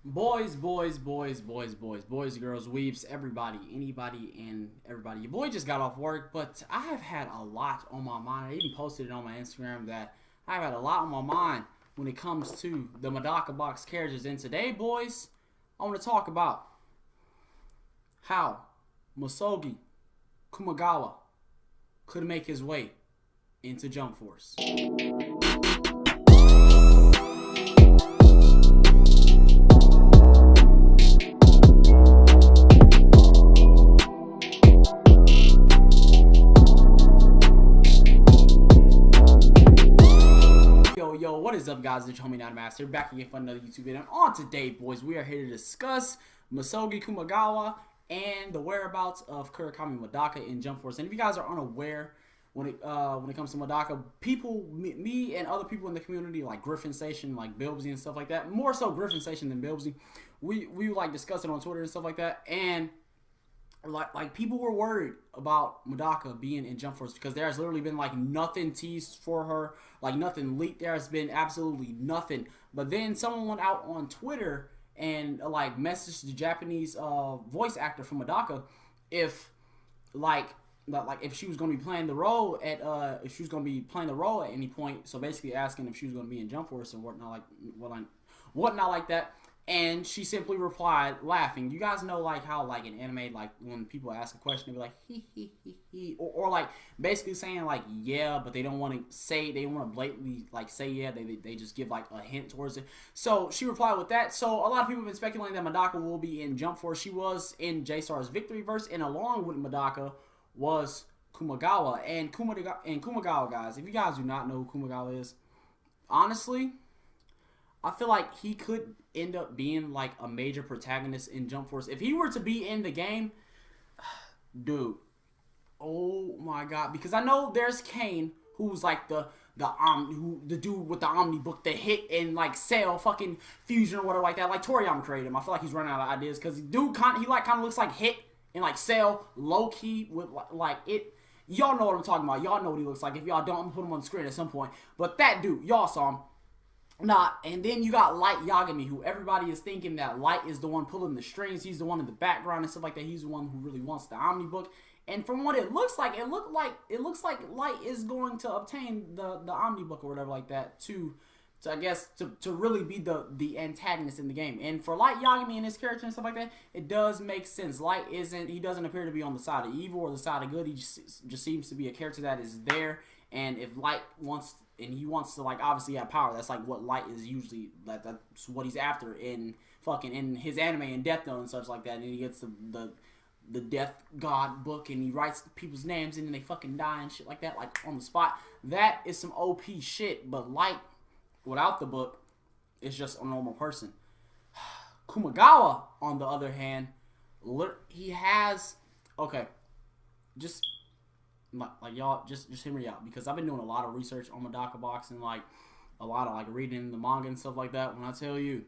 Boys, boys, boys, boys, boys, boys, girls, weeps, everybody, anybody, and everybody. Your boy just got off work, but I have had a lot on my mind. I even posted it on my Instagram that I've had a lot on my mind when it comes to the Medaka box characters. And today, boys, I want to talk about how Misogi Kumagawa could make his way into Jump Force. Yo, what is up, guys? It's your homie iMaster, back again for another YouTube video. And on today, boys, we are here to discuss Misogi Kumagawa and the whereabouts of Kurakami Medaka in Jump Force. And if you guys are unaware, when it comes to Medaka, people, me and other people in the community, like Griffin Station, like Bilbsy and stuff like that, more so Griffin Station than Bilbsy, we like discuss it on Twitter and stuff like that. And like people were worried about Medaka being in Jump Force because there has literally been like nothing teased for her, like nothing leaked. There has been absolutely nothing. But then someone went out on Twitter and like messaged the Japanese voice actor from Medaka if if she was going to be playing the role at any point. So basically asking if she was going to be in Jump Force and whatnot like that. And she simply replied, laughing. You guys know, like, how, like, in anime, like, when people ask a question, they be like, he, or like, basically saying, like, yeah, but they don't want to say, they don't want to blatantly, like, say yeah, they just give, like, a hint towards it. So, she replied with that. So, a lot of people have been speculating that Medaka will be in Jump Force. She was in J-Star's Victory Verse, and along with Medaka was Kumagawa. And Kumagawa, guys, if you guys do not know who Kumagawa is, honestly, I feel like he could end up being like a major protagonist in Jump Force. If he were to be in the game, dude, oh my god. Because I know there's Kane, who's like the dude with the Omni book that hit and like sell fucking fusion or whatever like that. Like Toriyama created him. I feel like he's running out of ideas because dude kind of looks like hit and like sell low key with like it. Y'all know what I'm talking about. Y'all know what he looks like. If y'all don't, I'm gonna put him on the screen at some point. But that dude, y'all saw him. And then you got Light Yagami, who everybody is thinking that Light is the one pulling the strings. He's the one in the background and stuff like that. He's the one who really wants the Omni book. And from what it looks like, it looks like Light is going to obtain the Omni book or whatever like that to really be the antagonist in the game. And for Light Yagami and his character and stuff like that, it does make sense. Light he doesn't appear to be on the side of evil or the side of good. He just seems to be a character that is there. And if Light wants to like obviously have power, that's like what Light is usually, that's what he's after in his anime and Death Note and such like that. And he gets the Death God book and he writes people's names and then they fucking die and shit like that, like on the spot. That is some OP shit. But Light without the book is just a normal person. Kumagawa, on the other hand, he has just like y'all just hear me out, because I've been doing a lot of research on Medaka box and like a lot of like reading the manga and stuff like that. When I tell you,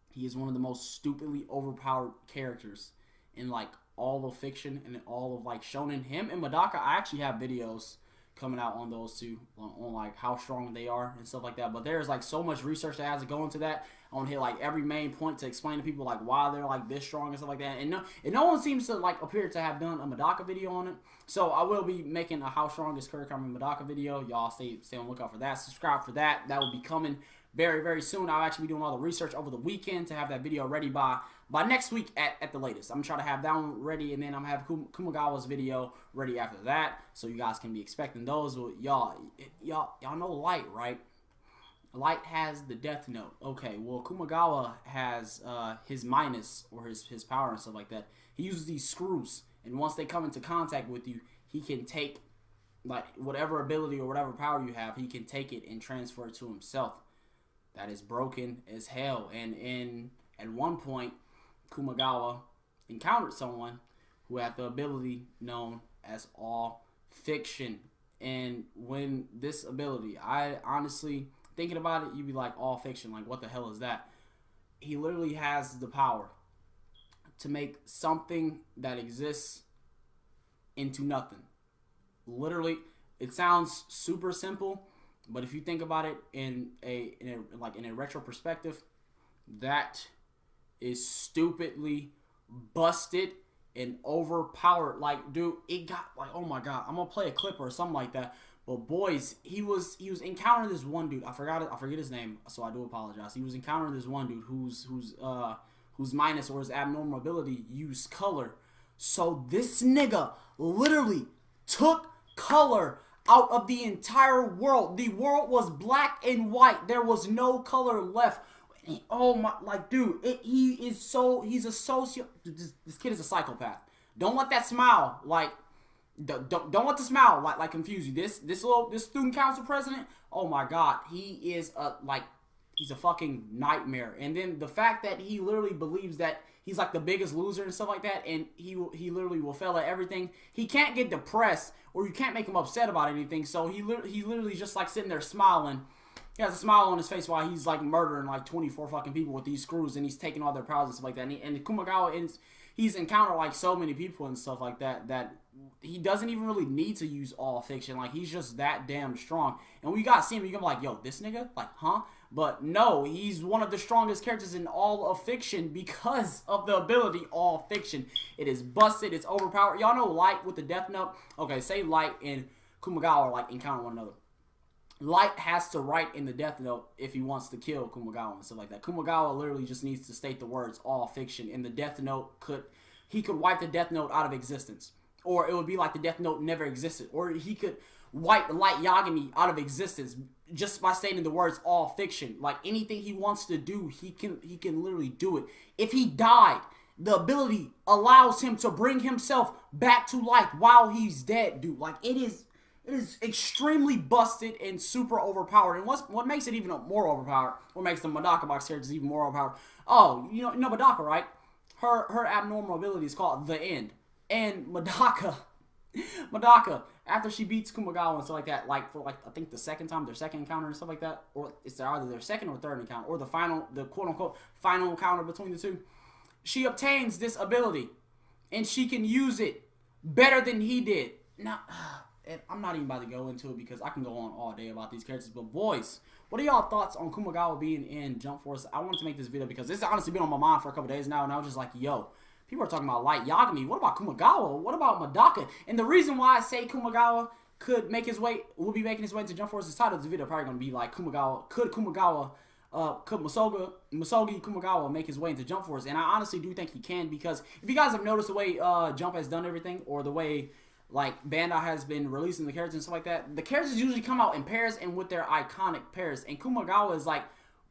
he is one of the most stupidly overpowered characters in like all of fiction and all of like shonen. Him and Medaka, I actually have videos coming out on those two, on like how strong they are and stuff like that. But there's like so much research that has to go into that. I want to hit like every main point to explain to people like why they're like this strong and stuff like that. And no one seems to like appear to have done a Medaka video on it. So I will be making a how strong is Kurakami Medaka video. Y'all stay on the lookout for that. Subscribe for that. That will be coming very, very soon. I'll actually be doing all the research over the weekend to have that video ready by next week at the latest. I'm going to try to have that one ready, and then I'm going to have Kumagawa's video ready after that, so you guys can be expecting those. Y'all know Light, right? Light has the Death Note. Okay, well, Kumagawa has his minus, or his power and stuff like that. He uses these screws, and once they come into contact with you, he can take like whatever ability or whatever power you have, he can take it and transfer it to himself. That is broken as hell. And at one point, Kumagawa encountered someone who had the ability known as all fiction. And when this ability, I honestly, thinking about it, you'd be like, all fiction, like what the hell is that? He literally has the power to make something that exists into nothing. Literally, it sounds super simple, but if you think about it in a retro perspective, that is stupidly busted and overpowered. Like, dude, it got like, oh my god, I'm gonna play a clip or something like that. But boys, he was encountering this one dude. I forget his name, so I do apologize. He was encountering this one dude whose minus or his abnormal ability used color. So this nigga literally took color out of the entire world. The world was black and white. There was no color left. Oh my, like, dude, he's a socio. This kid is a psychopath. Don't let that smile, like, don't let the smile like confuse you. This student council president, oh my god, he is he's a fucking nightmare. And then the fact that he literally believes that he's like the biggest loser and stuff like that, and he literally will fail at everything. He can't get depressed, or you can't make him upset about anything. So he literally just like sitting there smiling. He has a smile on his face while he's like murdering like 24 fucking people with these screws, and he's taking all their powers and stuff like that. And Kumagawa, he's encountered like so many people and stuff like that that he doesn't even really need to use all fiction. Like, he's just that damn strong. And we gotta see him, you can be like, yo, this nigga, like, huh? But no, he's one of the strongest characters in all of fiction because of the ability all fiction. It is busted, it's overpowered. Y'all know Light with the Death Note? Okay, say Light and Kumagawa like encounter one another. Light has to write in the Death Note if he wants to kill Kumagawa and stuff like that. Kumagawa literally just needs to state the words all fiction, and the Death Note could wipe the Death Note out of existence. Or it would be like the Death Note never existed. Or he could wipe Light Yagami out of existence just by stating the words all fiction. Like, anything he wants to do, he can literally do it. If he died, the ability allows him to bring himself back to life while he's dead, dude. Like, it is extremely busted and super overpowered. And what makes it even more overpowered, what makes the Medaka box characters even more overpowered? Oh, you know Medaka, right? Her abnormal ability is called the End. And Medaka, after she beats Kumagawa and stuff like that, like for like I think the second time, their second encounter and stuff like that, or it's either their second or third encounter, or the quote unquote final encounter between the two, she obtains this ability, and she can use it better than he did. Now, and I'm not even about to go into it because I can go on all day about these characters. But boys, what are y'all thoughts on Kumagawa being in Jump Force? I wanted to make this video because this has honestly been on my mind for a couple days now, and I was just like, yo, people are talking about Light Yagami. What about Kumagawa? What about Medaka? And the reason why I say Kumagawa will be making his way into Jump Force's title of this video probably going to be like could Misogi Kumagawa make his way into Jump Force? And I honestly do think he can, because if you guys have noticed the way Jump has done everything, or the way like Bandai has been releasing the characters and stuff like that, the characters usually come out in pairs and with their iconic pairs. And Kumagawa is like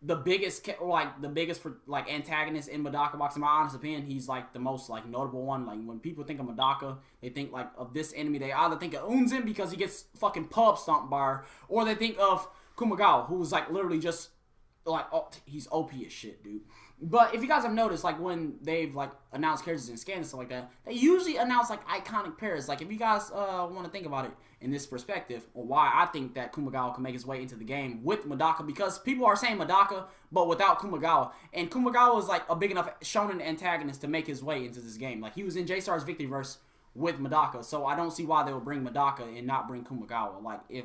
the biggest antagonist in Medaka box. In my honest opinion, he's like the most like notable one. Like, when people think of Medaka, they think like of this enemy. They either think of Unzen because he gets fucking pub stomped by her, or they think of Kumagawa, who's like literally just like, oh, he's OP as shit, dude. But if you guys have noticed, like when they've like announced characters in scans and stuff like that, they usually announce like iconic pairs. Like, if you guys want to think about it in this perspective, or why I think that Kumagawa can make his way into the game with Medaka, because people are saying Medaka but without Kumagawa, and Kumagawa is like a big enough shonen antagonist to make his way into this game. Like, he was in J-Star's Victoryverse with Medaka, so I don't see why they would bring Medaka and not bring Kumagawa. Like, if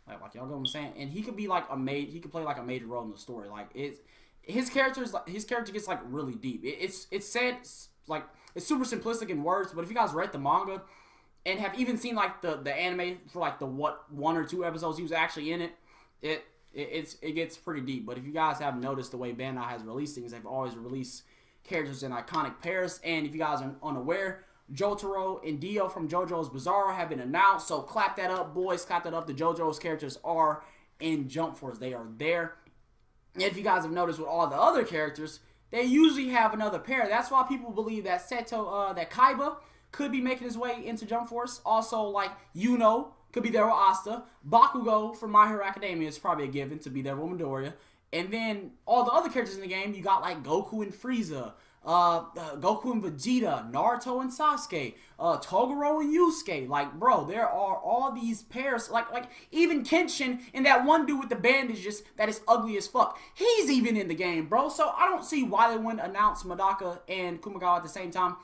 like y'all know what I'm saying, and he could be like he could play like a major role in the story. Like, his character gets like really deep. It's said like, it's super simplistic in words, but if you guys read the manga and have even seen like the anime for like the 1 or 2 episodes he was actually in it gets pretty deep. But if you guys have noticed the way Bandai has released things, they've always released characters in iconic pairs. And if you guys are unaware, Jotaro and Dio from JoJo's Bizarre have been announced. So clap that up, boys. Clap that up. The JoJo's characters are in Jump Force. They are there. And if you guys have noticed with all the other characters, they usually have another pair. That's why people believe that that Kaiba could be making his way into Jump Force. Also, like, Yuno could be there with Asta. Bakugo from My Hero Academia is probably a given to be there with Midoriya. And then all the other characters in the game, you got like Goku and Frieza, Goku and Vegeta, Naruto and Sasuke, Toguro and Yusuke. Like, bro, there are all these pairs. Like even Kenshin and that one dude with the bandages that is ugly as fuck. He's even in the game, bro. So I don't see why they wouldn't announce Medaka and Kumagawa at the same time.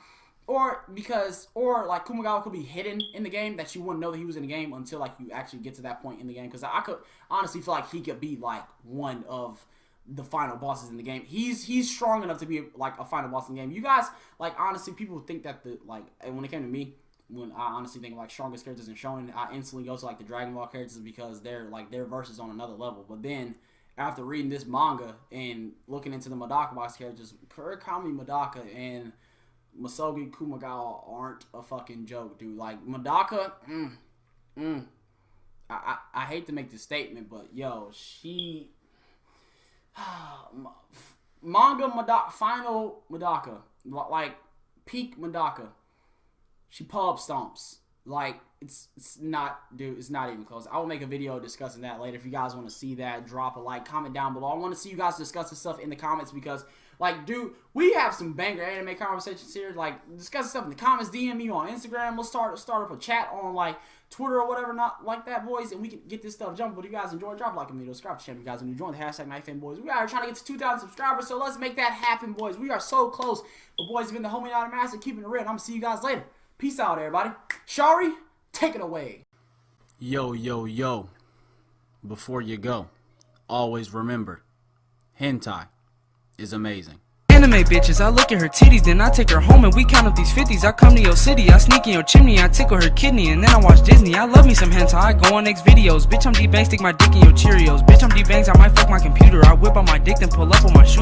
Or like Kumagawa could be hidden in the game, that you wouldn't know that he was in the game until like you actually get to that point in the game. Because I could honestly feel like he could be like one of the final bosses in the game. He's strong enough to be like a final boss in the game. You guys, like, honestly, people think that when it came to me, when I honestly think like strongest characters in Shonen, I instantly go to like the Dragon Ball characters because they're like their verses on another level. But then after reading this manga and looking into the Medaka box characters, Kurakami Medaka and Misogi Kumagawa aren't a fucking joke, dude. Like Medaka, I hate to make this statement, but yo, she manga Medaka, final Medaka, like peak Medaka. She pub stomps. Like, it's not, dude, it's not even close. I will make a video discussing that later. If you guys want to see that, drop a like, comment down below. I want to see you guys discuss this stuff in the comments because, like, dude, we have some banger anime conversations here. Like, discuss stuff in the comments, DM me on Instagram. We'll start up a chat on, like, Twitter or whatever, not like that, boys, and we can get this stuff jumping. But if you guys enjoy, drop a like on the video, subscribe to the channel. If you guys want to join the hashtag #KnifeFanBoys. We are trying to get to 2,000 subscribers, so let's make that happen, boys. We are so close. But, boys, it's been the homie iMaster, keeping it real. I'm going to see you guys later. Peace out, everybody. Shari, take it away. Yo, yo, yo. Before you go, always remember, hentai is amazing. Anime bitches, I look at her titties, then I take her home and we count up these 50s. I come to your city, I sneak in your chimney, I tickle her kidney, and then I watch Disney. I love me some hentai, I go on next videos. Bitch, I'm D-Bang, stick my dick in your Cheerios. Bitch, I'm D-Bangs, I might fuck my computer. I whip out my dick, then pull up on my shoe.